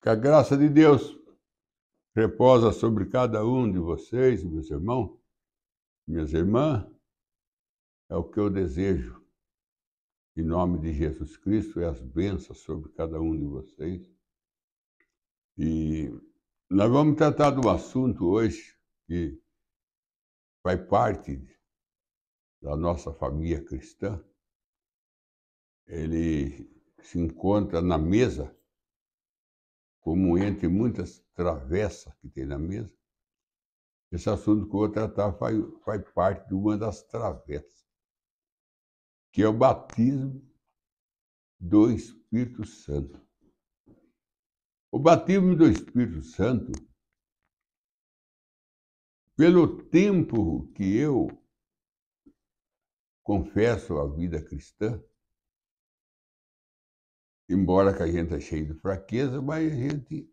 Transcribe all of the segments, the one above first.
Que a graça de Deus reposa sobre cada um de vocês, meus irmãos, minhas irmãs, é o que eu desejo. Em nome de Jesus Cristo, e as bênçãos sobre cada um de vocês. E nós vamos tratar de um assunto hoje que faz parte da nossa família cristã. Ele se encontra na mesa, como entre muitas travessas que tem na mesa. Esse assunto que eu vou tratar faz parte de uma das travessas, que é o batismo do Espírito Santo. O batismo do Espírito Santo, pelo tempo que eu confesso a vida cristã, embora que a gente é cheio de fraqueza, mas a gente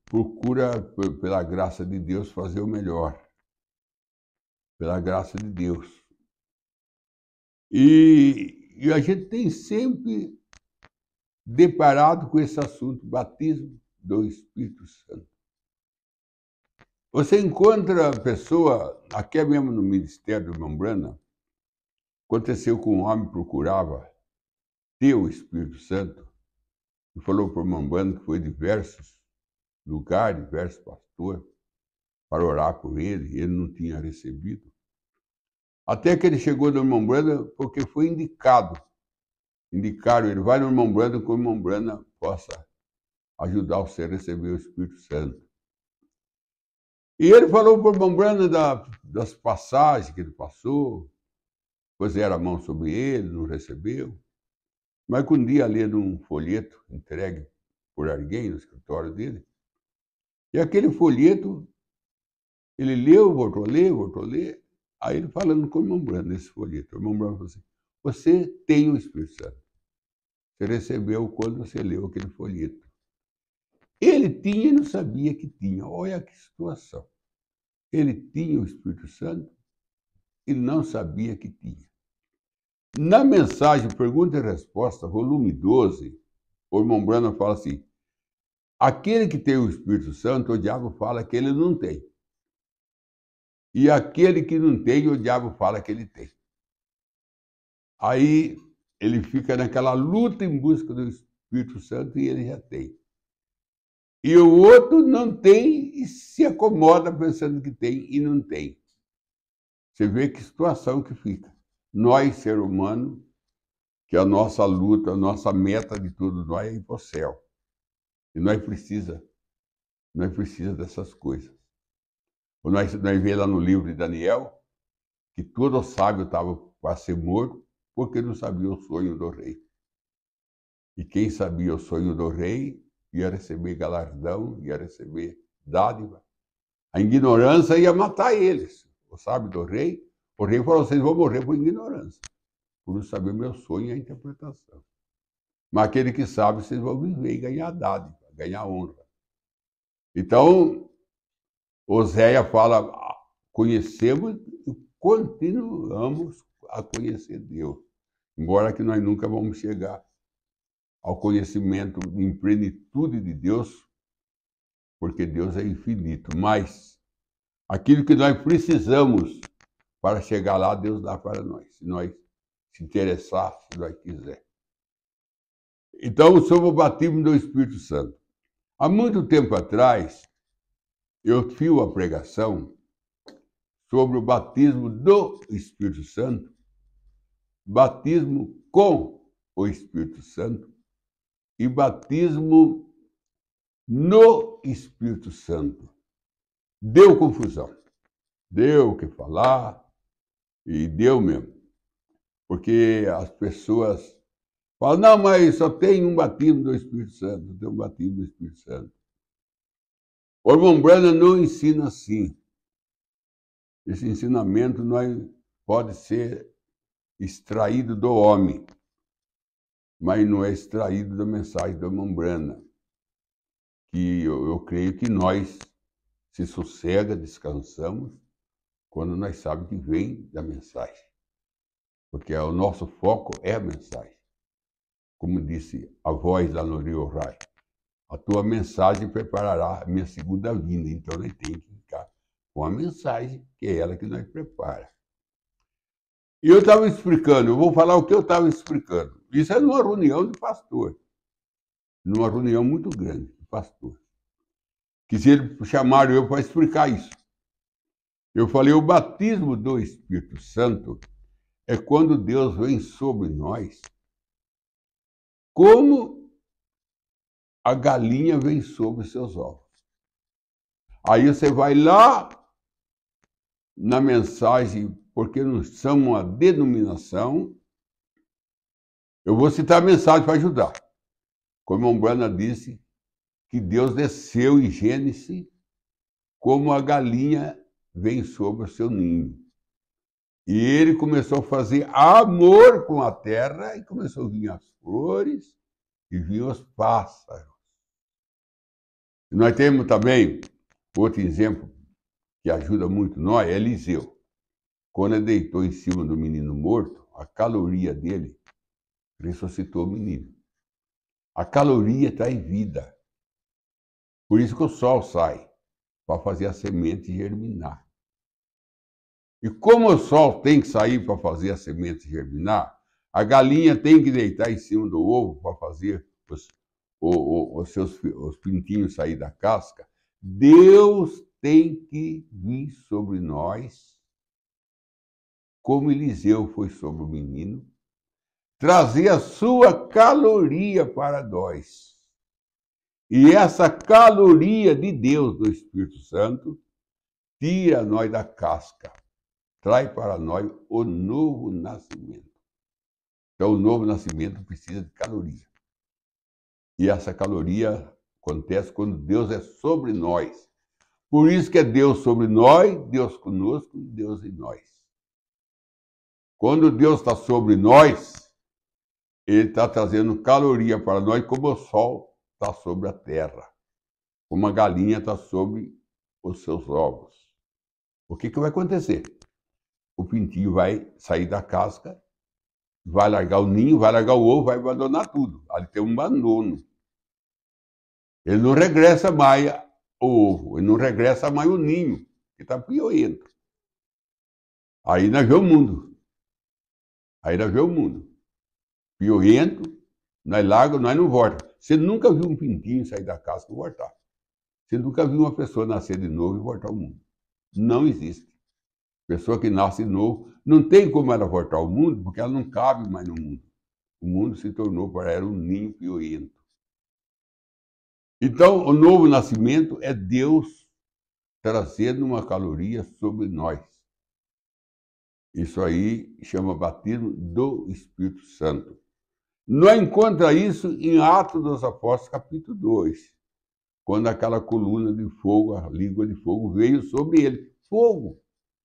procura, pela graça de Deus, fazer o melhor. Pela graça de Deus. E a gente tem sempre deparado com esse assunto, batismo do Espírito Santo. Você encontra a pessoa, aqui mesmo no ministério do irmão Branham, aconteceu que um homem procurava ter o Espírito Santo e falou para o irmão Branham que foi de diversos lugares, diversos pastores, para orar por ele, e ele não tinha recebido. Até que ele chegou no irmão Branham porque foi indicado. Indicaram ele, vai no irmão Branham, que o irmão Branham possa ajudar você a receber o Espírito Santo. E ele falou para o irmão Branham das passagens que ele passou, puseram a mão sobre ele, não recebeu. Mas que um dia, lendo um folheto entregue por alguém no escritório dele, e aquele folheto, ele leu, voltou a ler, aí ele falando com o irmão Branham nesse folheto. O irmão Branham falou assim, você tem o Espírito Santo. Você recebeu quando você leu aquele folheto. Ele tinha e não sabia que tinha. Olha que situação. Ele tinha o Espírito Santo e não sabia que tinha. Na mensagem Pergunta e Resposta, volume 12, o irmão Branham fala assim, aquele que tem o Espírito Santo, o diabo fala que ele não tem. E aquele que não tem, o diabo fala que ele tem. Aí ele fica naquela luta em busca do Espírito Santo e ele já tem. E o outro não tem e se acomoda pensando que tem e não tem. Você vê que situação que fica. Nós, ser humano, que a nossa luta, a nossa meta de tudo, nós é ir para o céu. E nós precisa dessas coisas. Nós vemos lá no livro de Daniel, que todo sábio estava para ser morto, porque não sabia o sonho do rei. E quem sabia o sonho do rei ia receber galardão, ia receber dádiva. A ignorância ia matar eles. O sábio do rei, o rei falou, vocês vão morrer por ignorância, por não saber o meu sonho e a interpretação. Mas aquele que sabe, vocês vão viver e ganhar dádiva, ganhar honra. Então, Oséia fala, conhecemos e continuamos a conhecer Deus. Embora que nós nunca vamos chegar ao conhecimento em plenitude de Deus, porque Deus é infinito. Mas aquilo que nós precisamos para chegar lá, Deus dá para nós, se nós se interessar, se nós quiser. Então, sobre o batismo do Espírito Santo. Há muito tempo atrás, eu fiz a pregação sobre o batismo do Espírito Santo, batismo com o Espírito Santo e batismo no Espírito Santo. Deu confusão. Deu o que falar e deu mesmo. Porque as pessoas falam, não, mas só tem um batismo do Espírito Santo, tem um batismo do Espírito Santo. O irmão Branham não ensina assim. Esse ensinamento pode ser extraído do homem, mas não é extraído da mensagem do irmão Branham. Que eu creio que nós se sossega, descansamos, quando nós sabemos que vem da mensagem. Porque o nosso foco é a mensagem. como disse a voz lá no Rio Rai, a tua mensagem preparará a minha segunda vinda. Então, nós temos que ficar com a mensagem, que é ela que nós prepara. E eu estava explicando, eu vou falar o que eu estava explicando. Isso é numa reunião de pastor, numa reunião muito grande de pastor. Que se eles chamaram eu para explicar isso. Eu falei, o batismo do Espírito Santo é quando Deus vem sobre nós, como a galinha vem sobre seus ovos. Aí você vai lá na mensagem, porque não são uma denominação. Eu vou citar a mensagem para ajudar. Como a Umbanda disse, que Deus desceu em Gênesis como a galinha vem sobre o seu ninho. E ele começou a fazer amor com a terra e começou a vir as flores e vir os pássaros. E nós temos também outro exemplo que ajuda muito nós, é Eliseu. Quando ele deitou em cima do menino morto, a caloria dele ressuscitou o menino. A caloria está em vida. Por isso que o sol sai, para fazer a semente germinar. E como o sol tem que sair para fazer a semente germinar, a galinha tem que deitar em cima do ovo para fazer os pintinhos sair da casca. Deus tem que vir sobre nós, como Eliseu foi sobre o menino, trazer a sua caloria para nós. E essa caloria de Deus, do Espírito Santo, tira nós da casca, traz para nós o novo nascimento. Então, o novo nascimento precisa de caloria. E essa caloria acontece quando Deus é sobre nós. Por isso que é Deus sobre nós, Deus conosco e Deus em nós. Quando Deus está sobre nós, Ele está trazendo caloria para nós, como o sol está sobre a terra, como a galinha está sobre os seus ovos. O que vai acontecer? O pintinho vai sair da casca, vai largar o ninho, vai largar o ovo, vai abandonar tudo. Ali tem um abandono. Ele não regressa mais o ovo, ele não regressa mais o ninho, que está pioento. Aí nós vemos o mundo. Aí nós vemos o mundo. Pioento, nós largamos, nós não voltamos. Você nunca viu um pintinho sair da casca e voltar. Você nunca viu uma pessoa nascer de novo e voltar ao mundo. Não existe. Pessoa que nasce de novo, não tem como ela voltar ao mundo, porque ela não cabe mais no mundo. O mundo se tornou para ela um ninho pioento. Então, o novo nascimento é Deus trazendo uma caloria sobre nós. Isso aí chama batismo do Espírito Santo. Nós encontramos isso em Atos dos Apóstolos, capítulo 2, quando aquela coluna de fogo, a língua de fogo, veio sobre ele. Fogo!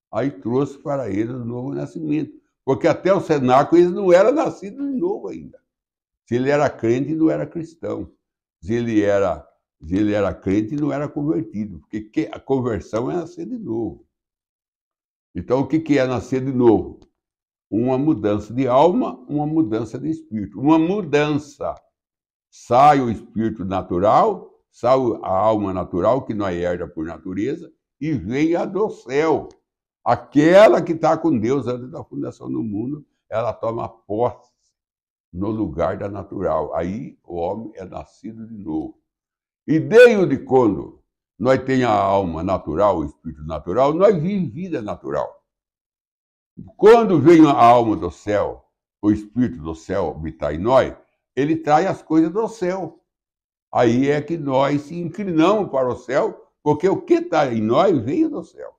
Aí trouxe para eles o novo nascimento. Porque até o cenáculo eles não eram nascidos de novo ainda. Se ele era crente, não era cristão. Se ele era crente, não era convertido. Porque a conversão é nascer de novo. Então, o que é nascer de novo? Uma mudança de alma, uma mudança de espírito. Uma mudança. Sai o espírito natural, sai a alma natural, que nós herda por natureza, e vem a do céu. Aquela que está com Deus antes da fundação do mundo, ela toma posse no lugar da natural. Aí o homem é nascido de novo. E desde quando nós temos a alma natural, o espírito natural, nós vivemos vida natural. Quando vem a alma do céu, o espírito do céu habitar em nós, ele traz as coisas do céu. Aí é que nós se inclinamos para o céu, porque o que está em nós veio do céu.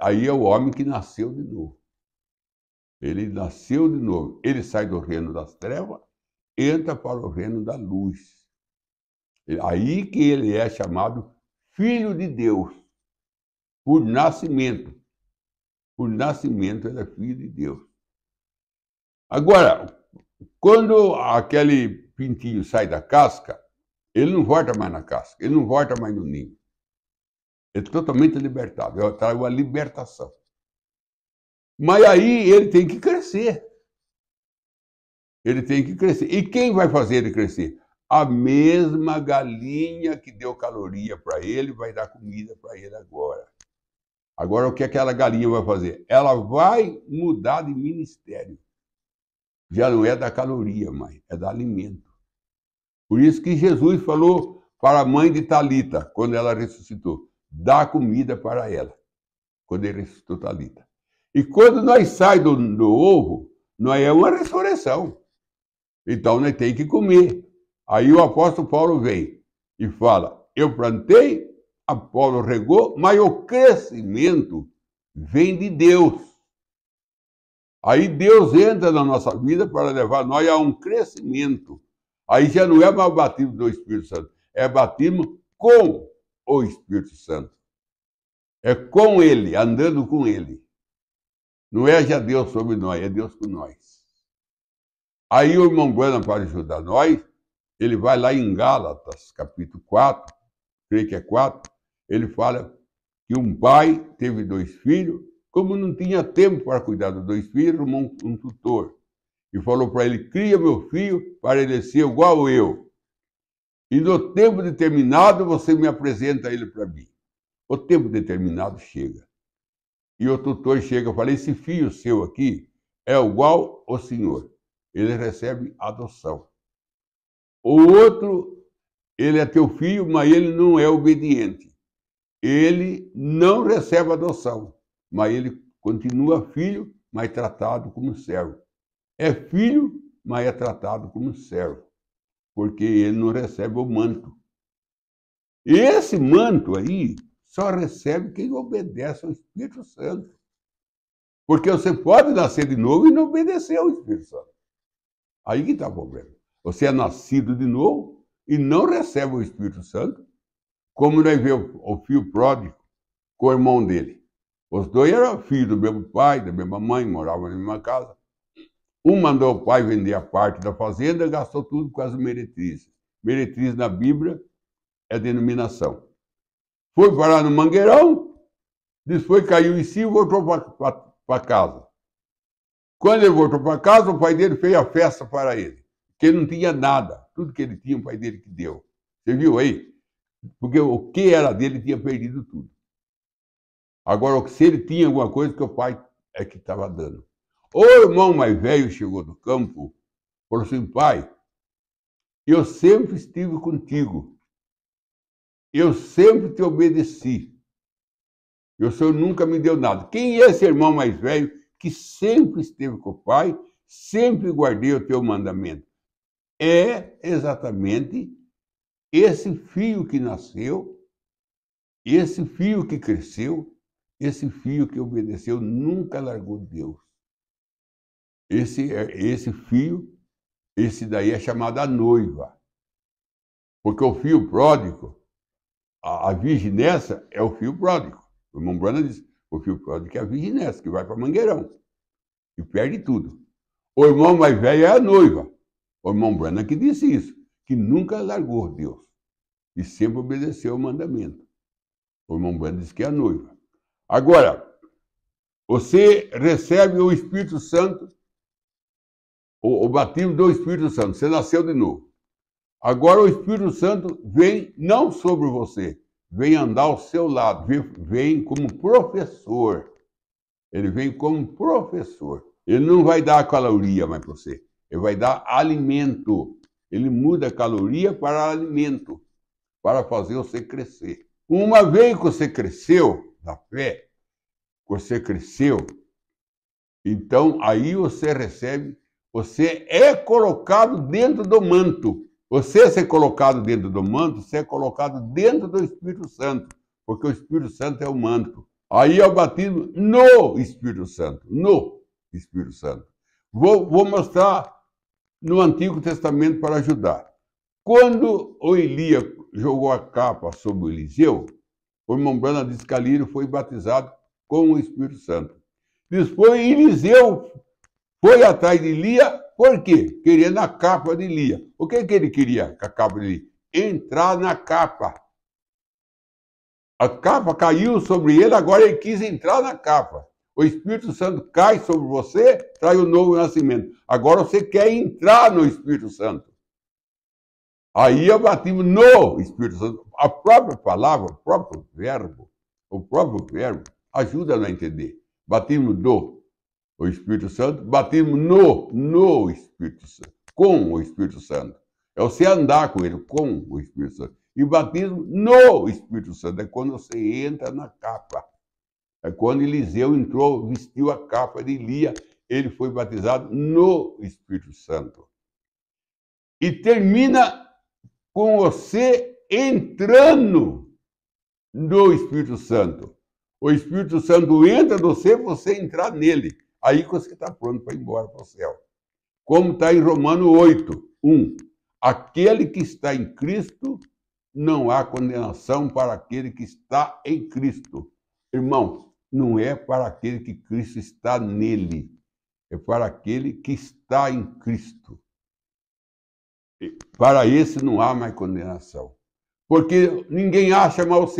Aí é o homem que nasceu de novo. Ele nasceu de novo. Ele sai do reino das trevas, entra para o reino da luz. Aí que ele é chamado Filho de Deus, por nascimento. Por nascimento ele é filho de Deus. Agora, quando aquele pintinho sai da casca, ele não volta mais na casca, ele não volta mais no ninho. Ele é totalmente libertado, ele traz uma libertação. Mas aí ele tem que crescer. Ele tem que crescer. E quem vai fazer ele crescer? A mesma galinha que deu caloria para ele vai dar comida para ele agora. Agora, o que aquela galinha vai fazer? Ela vai mudar de ministério. Já não é da caloria, mais, é da alimento. Por isso que Jesus falou para a mãe de Talita, quando ela ressuscitou, dá comida para ela, quando ele ressuscitou Talita. E quando nós saímos do ovo, não é uma ressurreição. Então, nós temos que comer. Aí o apóstolo Paulo vem e fala, eu plantei, Apolo regou, mas o crescimento vem de Deus. Aí Deus entra na nossa vida para levar nós a um crescimento. Aí já não é mais batismo do Espírito Santo, é batismo com o Espírito Santo. É com Ele, andando com Ele. Não é já Deus sobre nós, é Deus com nós. Aí o irmão Branham, para ajudar nós, ele vai lá em Gálatas, capítulo 4, creio que é 4, ele fala que um pai teve 2 filhos, como não tinha tempo para cuidar dos 2 filhos, arrumou um tutor. E falou para ele, cria meu filho para ele ser igual eu. E no tempo determinado você me apresenta ele para mim. O tempo determinado chega. E o tutor chega e fala, esse filho seu aqui é igual ao senhor. Ele recebe adoção. O outro, ele é teu filho, mas ele não é obediente. Ele não recebe adoção, mas ele continua filho, mas tratado como servo. É filho, mas é tratado como servo, porque ele não recebe o manto. E esse manto aí só recebe quem obedece ao Espírito Santo. Porque você pode nascer de novo e não obedecer ao Espírito Santo. Aí que está o problema. Você é nascido de novo e não recebe o Espírito Santo, como nós vemos o filho pródigo com o irmão dele. Os dois eram filhos do mesmo pai, da mesma mãe, moravam na mesma casa. Um mandou o pai vender a parte da fazenda e gastou tudo com as meretrizes. Meretriz na Bíblia é denominação. Foi parar no mangueirão, depois caiu em si e voltou para casa. Quando ele voltou para casa, o pai dele fez a festa para ele, porque ele não tinha nada. Tudo que ele tinha, o pai dele que deu. Você viu aí? Porque o que era dele tinha perdido tudo. Agora, se ele tinha alguma coisa, que o pai é que estava dando. O irmão mais velho chegou do campo, falou assim, pai, eu sempre estive contigo. Eu sempre te obedeci. E o senhor nunca me deu nada. Quem é esse irmão mais velho que sempre esteve com o pai, sempre guardei o teu mandamento? É exatamente esse filho que nasceu, esse filho que cresceu, esse filho que obedeceu, nunca largou Deus. Esse filho, esse daí é chamado a noiva. Porque o filho pródigo, a virgem nessa é o filho pródigo. O irmão Branham diz, o filho pródigo é a virgem nessa, que vai para Mangueirão e perde tudo. O irmão mais velho é a noiva. O irmão Branham que disse isso, que nunca largou Deus e sempre obedeceu o mandamento. O irmão Branham diz que é a noiva. Agora, você recebe o Espírito Santo, o batismo do Espírito Santo, você nasceu de novo. Agora o Espírito Santo vem não sobre você, vem andar ao seu lado, vem como professor. Ele vem como professor. Ele não vai dar caloria mais para você, ele vai dar alimento. Ele muda a caloria para alimento, para fazer você crescer. Uma vez que você cresceu na fé, você cresceu, então aí você recebe, você é colocado dentro do manto. Você ser colocado dentro do manto, você é colocado dentro do Espírito Santo, porque o Espírito Santo é o manto. Aí é o batismo no Espírito Santo, no Espírito Santo. Vou mostrar no Antigo Testamento para ajudar. Quando o Elias jogou a capa sobre o Eliseu, o irmão Branham disse que ali ele foi batizado com o Espírito Santo. Depois Eliseu foi atrás de Elias, por quê? Querendo a capa de Elias. O que ele queria com a capa de Elias? Entrar na capa. A capa caiu sobre ele, agora ele quis entrar na capa. O Espírito Santo cai sobre você, traz o novo nascimento. Agora você quer entrar no Espírito Santo. Aí é o batismo no Espírito Santo. A própria palavra, o próprio verbo ajuda a entender. Batismo do o Espírito Santo, batismo no Espírito Santo, com o Espírito Santo. É você andar com ele, com o Espírito Santo. E batismo no Espírito Santo é quando você entra na capa. É quando Eliseu entrou, vestiu a capa de Elia, ele foi batizado no Espírito Santo. E termina com você entrando no Espírito Santo. O Espírito Santo entra em você entrar nele. Aí você está pronto para ir embora para o céu. Como está em Romanos 8, 1. Aquele que está em Cristo, não há condenação para aquele que está em Cristo. Irmão, não é para aquele que Cristo está nele. É para aquele que está em Cristo. Para esse não há mais condenação. Porque ninguém acha mais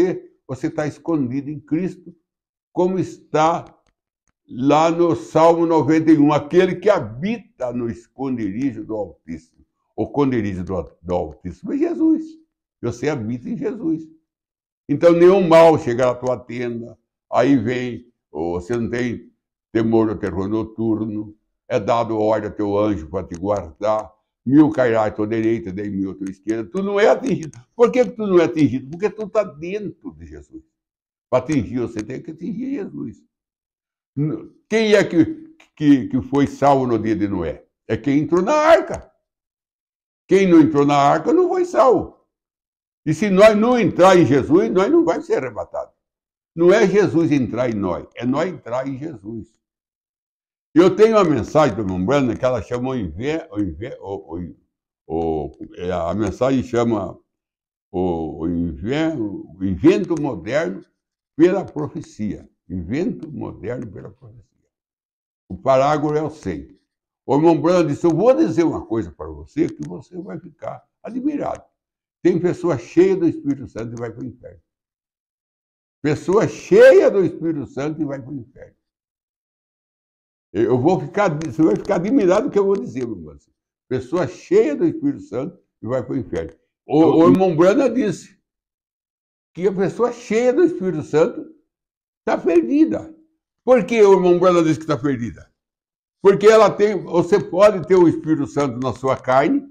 você está escondido em Cristo, como está lá no Salmo 91, aquele que habita no esconderijo do Altíssimo. O esconderijo do Altíssimo é Jesus. Você habita em Jesus. Então, nenhum mal chega à tua tenda. Aí vem, você não tem temor do terror noturno. É dado ordem ao teu anjo para te guardar. 1000 cairá à tua direita, 10.000 à tua esquerda. Tu não é atingido. Por que tu não é atingido? Porque tu está dentro de Jesus. Para atingir, você tem que atingir Jesus. Quem é que foi salvo no dia de Noé? É quem entrou na arca. Quem não entrou na arca não foi salvo. E se nós não entrar em Jesus, nós não vamos ser arrebatados. Não é Jesus entrar em nós, é nós entrar em Jesus. Eu tenho uma mensagem do irmão Brandon que ela chama a mensagem chama o invento moderno pela profecia. Invento moderno pela profecia. O parágrafo é o 100. O irmão Brandon disse, eu vou dizer uma coisa para você que você vai ficar admirado. Tem pessoa cheia do Espírito Santo e vai para o inferno. Pessoa cheia do Espírito Santo e vai para o inferno. Você vai ficar admirado do que eu vou dizer, meu irmão. Pessoa cheia do Espírito Santo e vai para o inferno. O irmão Brandon disse que a pessoa cheia do Espírito Santo está perdida. Por que o irmão Brandon disse que está perdida? Porque você pode ter o Espírito Santo na sua carne,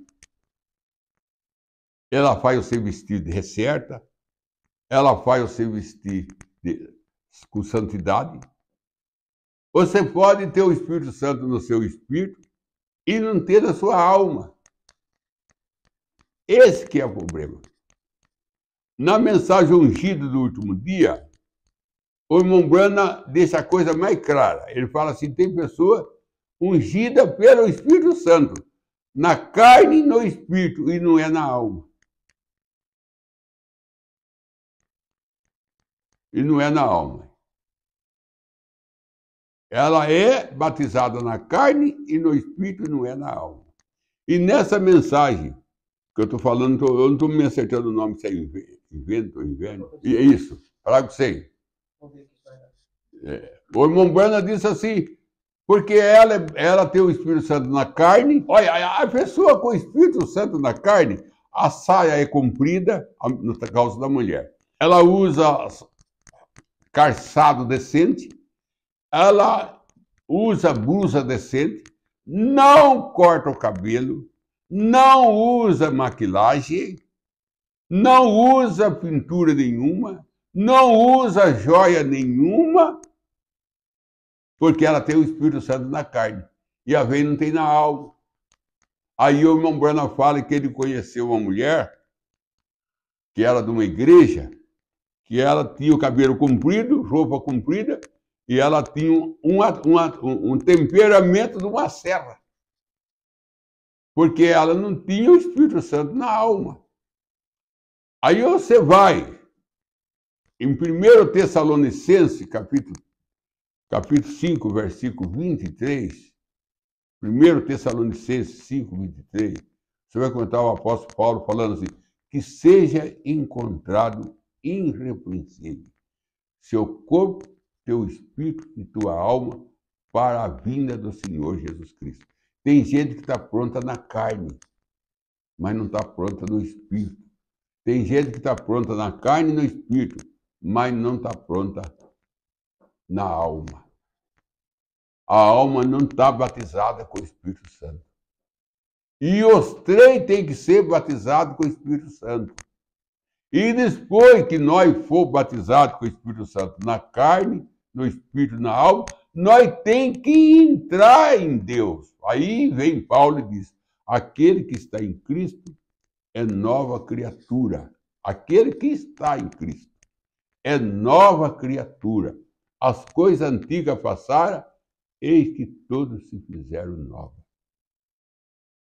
ela faz você vestir de recerta, ela faz você vestir com santidade. Você pode ter o Espírito Santo no seu espírito e não ter na sua alma. Esse que é o problema. Na mensagem ungida do último dia, o irmão Brana deixa a coisa mais clara. Ele fala assim, tem pessoa ungida pelo Espírito Santo, na carne e no espírito, e não é na alma. E não é na alma. Ela é batizada na carne e no espírito e não é na alma. E nessa mensagem que eu estou falando, eu não estou me acertando o nome, se é invento, inverno. E é isso, parágrafo 100. O irmão Brana disse assim, porque ela tem o Espírito Santo na carne. Olha, a pessoa com o Espírito Santo na carne, a saia é comprida, no caso da mulher. Ela usa calçado decente, ela usa blusa decente, não corta o cabelo, não usa maquilagem, não usa pintura nenhuma, não usa joia nenhuma, porque ela tem o Espírito Santo na carne e a veia não tem na alma. Aí o irmão Brana fala que ele conheceu uma mulher que era de uma igreja, que ela tinha o cabelo comprido, roupa comprida, e ela tinha um temperamento de uma serra. Porque ela não tinha o Espírito Santo na alma. Aí você vai em 1 Tessalonicenses, capítulo 5, versículo 23, 1 Tessalonicenses 5, 23, você vai contar o apóstolo Paulo falando assim, que seja encontrado irrepreensível seu corpo teu espírito e tua alma para a vinda do Senhor Jesus Cristo. Tem gente que está pronta na carne, mas não está pronta no espírito. Tem gente que está pronta na carne e no espírito, mas não está pronta na alma. A alma não está batizada com o Espírito Santo. E os três têm que ser batizados com o Espírito Santo. E depois que nós for batizados com o Espírito Santo na carne, no espírito e na alma, nós temos que entrar em Deus. Aí vem Paulo e diz, aquele que está em Cristo é nova criatura. Aquele que está em Cristo é nova criatura. As coisas antigas passaram, eis que todos se fizeram novos.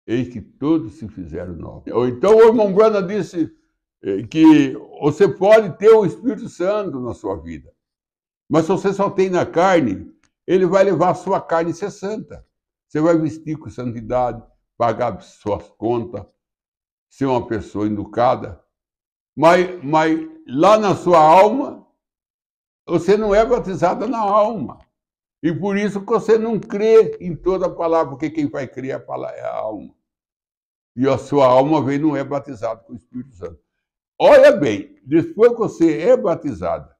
Eis que todos se fizeram novos. Ou então o irmão Branham disse que você pode ter o Espírito Santo na sua vida, mas se você só tem na carne, ele vai levar a sua carne a ser santa. Você vai vestir com santidade, pagar suas contas, ser uma pessoa educada, mas lá na sua alma, você não é batizada na alma. E por isso que você não crê em toda a palavra, porque quem vai crer é a alma. E a sua alma vem não é batizada com o Espírito Santo. Olha bem, depois que você é batizado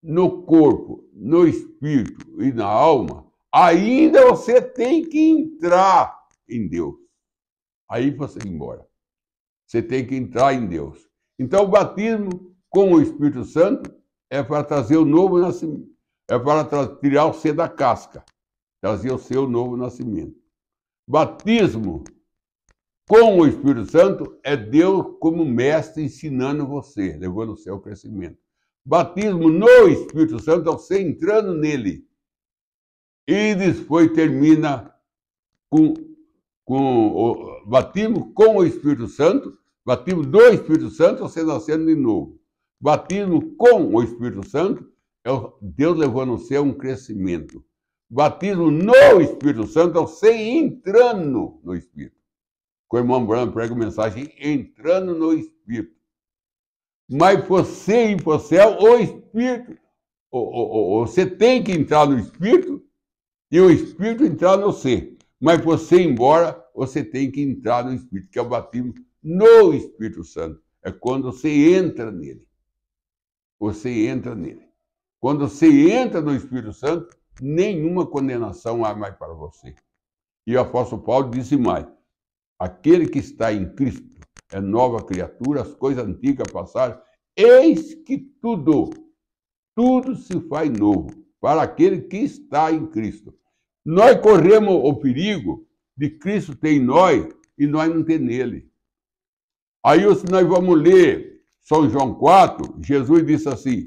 no corpo, no espírito e na alma, ainda você tem que entrar em Deus. Aí você ir embora. Você tem que entrar em Deus. Então o batismo com o Espírito Santo é para trazer o novo nascimento. É para tirar o ser da casca, trazer o seu novo nascimento. Batismo com o Espírito Santo é Deus como mestre ensinando você, levando o seu crescimento. Batismo no Espírito Santo é você entrando nele. E depois termina com o batismo com o Espírito Santo, batismo do Espírito Santo, você nascendo de novo. Batismo com o Espírito Santo é Deus levando você a um crescimento. Batismo no Espírito Santo é você entrando no Espírito. O irmão Branham prega a mensagem entrando no Espírito. Mas você ir para o céu, o Espírito, você tem que entrar no Espírito e o Espírito entrar no você. Mas você ir embora, você tem que entrar no Espírito, que é o batismo no Espírito Santo. É quando você entra nele. Você entra nele. Quando você entra no Espírito Santo, nenhuma condenação há mais para você. E o apóstolo Paulo disse mais, aquele que está em Cristo é nova criatura, as coisas antigas passaram, eis que tudo se faz novo para aquele que está em Cristo. Nós corremos o perigo de Cristo ter em nós e nós não ter nele. Aí se nós vamos ler São João 4, Jesus disse assim,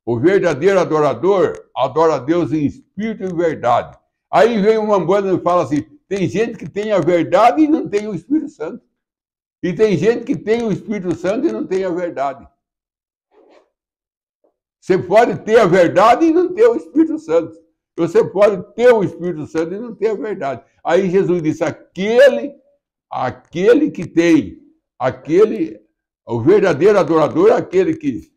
o verdadeiro adorador adora a Deus em espírito e verdade. Aí vem uma banda e fala assim, tem gente que tem a verdade e não tem o Espírito Santo. E tem gente que tem o Espírito Santo e não tem a verdade. Você pode ter a verdade e não ter o Espírito Santo. Você pode ter o Espírito Santo e não ter a verdade. Aí Jesus disse, aquele que tem, o verdadeiro adorador é aquele que,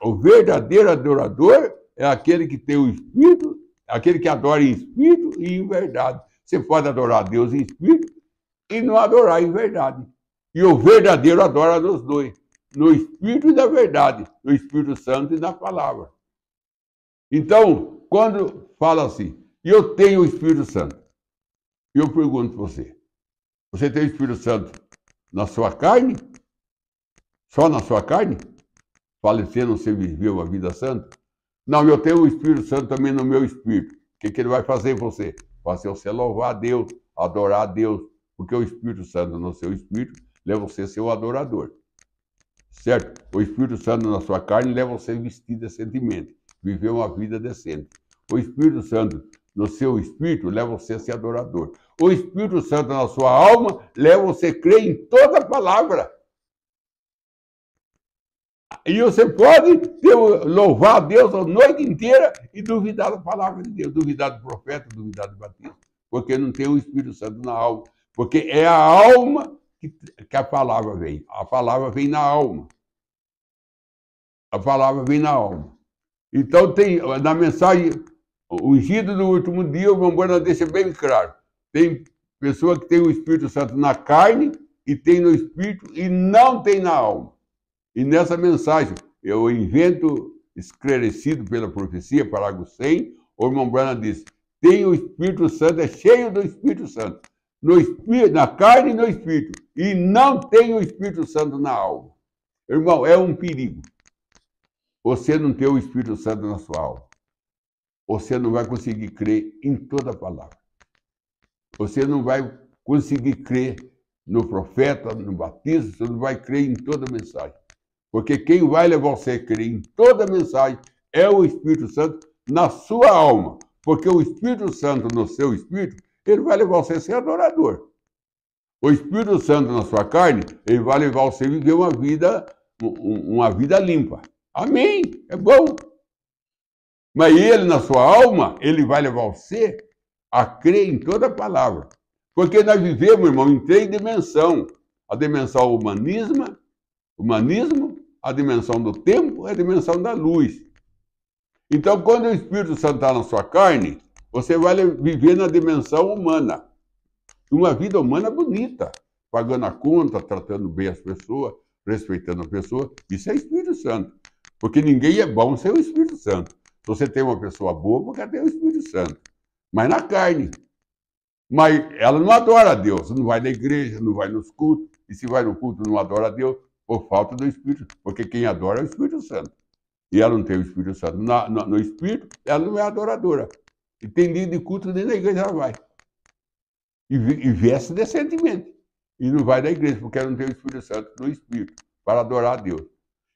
o verdadeiro adorador é aquele que tem o Espírito, aquele que adora em Espírito e em verdade. Você pode adorar a Deus em Espírito e não adorar em verdade. E o verdadeiro adora nos dois, no Espírito e na verdade, no Espírito Santo e na palavra. Então, quando fala assim, eu tenho o Espírito Santo, eu pergunto para você, você tem o Espírito Santo na sua carne? Só na sua carne? Falecendo, você viveu uma vida santa? Não, eu tenho o Espírito Santo também no meu espírito. O que ele vai fazer em você? Fazer você louvar a Deus, adorar a Deus, porque o Espírito Santo no seu espírito leva você a ser o adorador. Certo? O Espírito Santo na sua carne leva você a vestir decentemente, viver uma vida decente. O Espírito Santo no seu espírito leva você a ser adorador. O Espírito Santo na sua alma leva você a crer em toda a palavra. E você pode louvar a Deus a noite inteira e duvidar da palavra de Deus, duvidar do profeta, duvidar do batismo, porque não tem o Espírito Santo na alma. Porque é a alma que a palavra vem. A palavra vem na alma. A palavra vem na alma. Então, tem na mensagem, o ungido do último dia, o irmão Bona deixa bem claro. Tem pessoa que tem o Espírito Santo na carne, e tem no Espírito, e não tem na alma. E nessa mensagem, eu invento esclarecido pela profecia, parágrafo 100, o irmão Bona diz, tem o Espírito Santo, é cheio do Espírito Santo, no espírito, na carne e no Espírito, e não tem o Espírito Santo na alma. Irmão, é um perigo. Você não ter o Espírito Santo na sua alma. Você não vai conseguir crer em toda a palavra. Você não vai conseguir crer no profeta, no batismo, você não vai crer em toda a mensagem. Porque quem vai levar você a crer em toda a mensagem é o Espírito Santo na sua alma. Porque o Espírito Santo no seu espírito, ele vai levar você a ser adorador. O Espírito Santo na sua carne, ele vai levar você a viver uma vida limpa. Amém? É bom. Mas ele, na sua alma, ele vai levar você a crer em toda a palavra. Porque nós vivemos, irmão, em 3 dimensões. A dimensão humanismo, a dimensão do tempo e a dimensão da luz. Então, quando o Espírito Santo está na sua carne, você vai viver na dimensão humana. Uma vida humana bonita, pagando a conta, tratando bem as pessoas, respeitando a pessoa. Isso é Espírito Santo. Porque ninguém é bom sem o Espírito Santo. Se você tem uma pessoa boa, porque tem o Espírito Santo. Mas na carne. Mas ela não adora a Deus. Não vai na igreja, não vai nos cultos. E se vai no culto, não adora a Deus por falta do Espírito. Porque quem adora é o Espírito Santo. E ela não tem o Espírito Santo no Espírito, ela não é adoradora. E tem dia de culto, nem na igreja ela vai. E veste decentemente. E não vai na igreja, porque ela não tem o Espírito Santo no Espírito, para adorar a Deus.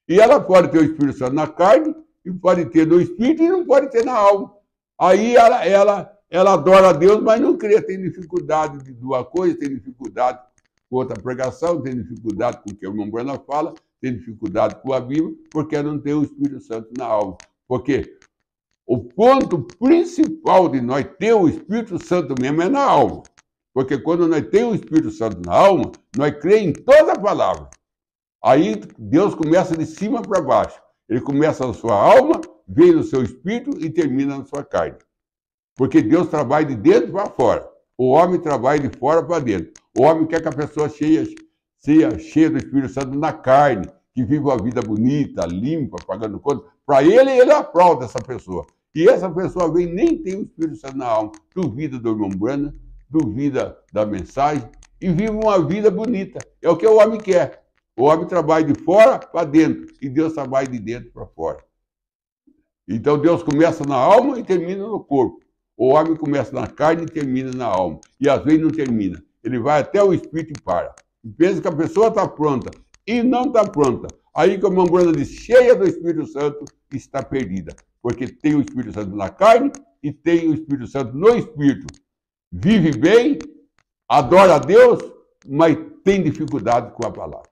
E ela pode ter o Espírito Santo na carne, e pode ter no Espírito, e não pode ter na alma. Aí ela adora a Deus, mas não crê, tem dificuldade de uma coisa, tem dificuldade com outra pregação, tem dificuldade com o que o irmão Bona fala, tem dificuldade com a Bíblia, porque não tem o Espírito Santo na alma. Porque o ponto principal de nós ter o Espírito Santo mesmo é na alma. Porque quando nós temos o Espírito Santo na alma, nós cremos em toda a palavra. Aí Deus começa de cima para baixo. Ele começa na sua alma, vem no seu espírito e termina na sua carne. Porque Deus trabalha de dentro para fora. O homem trabalha de fora para dentro. O homem quer que a pessoa seja cheia do Espírito Santo na carne, que vive uma vida bonita, limpa, pagando conta. Para ele aplaude essa pessoa. E essa pessoa vem nem tem o Espírito Santo na alma. Duvida do irmão Bona, duvida da mensagem e vive uma vida bonita. É o que o homem quer. O homem trabalha de fora para dentro e Deus trabalha de dentro para fora. Então Deus começa na alma e termina no corpo. O homem começa na carne e termina na alma. E às vezes não termina. Ele vai até o espírito e para. E pensa que a pessoa está pronta e não está pronta. Aí que a irmã Bona diz, cheia do Espírito Santo, está perdida. Porque tem o Espírito Santo na carne e tem o Espírito Santo no espírito. Vive bem, adora a Deus, mas tem dificuldade com a palavra.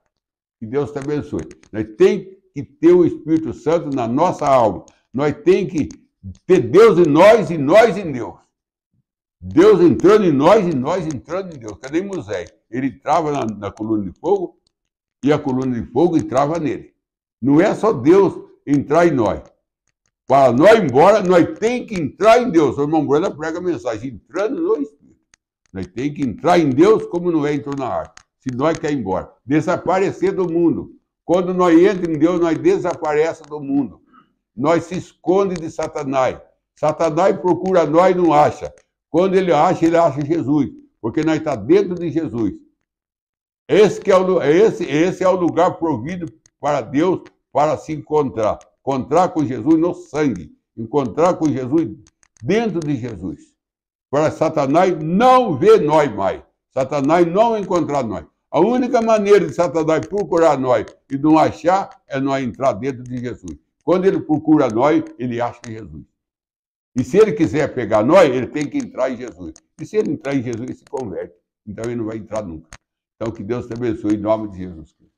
Que Deus te abençoe. Nós temos que ter o Espírito Santo na nossa alma. Nós temos que ter Deus em nós e nós em Deus. Deus entrando em nós e nós entrando em Deus. Cadê Moisés? Ele entrava na coluna de fogo e a coluna de fogo entrava nele. Não é só Deus entrar em nós. Para nós ir embora, nós temos que entrar em Deus. O irmão Bona prega a mensagem, entrando no Espírito. Nós temos que entrar em Deus como Noé entrou na arca. Se nós quer ir embora. Desaparecer do mundo. Quando nós entramos em Deus, nós desaparecemos do mundo. Nós se escondemos de Satanás. Satanás procura nós e não acha. Quando ele acha Jesus. Porque nós estamos dentro de Jesus. Esse é o lugar provido para Deus para se encontrar. Encontrar com Jesus no sangue. Encontrar com Jesus dentro de Jesus. Para Satanás não ver nós mais. Satanás não encontrar nós. A única maneira de Satanás procurar nós e não achar é nós entrar dentro de Jesus. Quando ele procura nós, ele acha Jesus. E se ele quiser pegar nós, ele tem que entrar em Jesus. E se ele entrar em Jesus, ele se converte. Então ele não vai entrar nunca. Então que Deus te abençoe em nome de Jesus Cristo.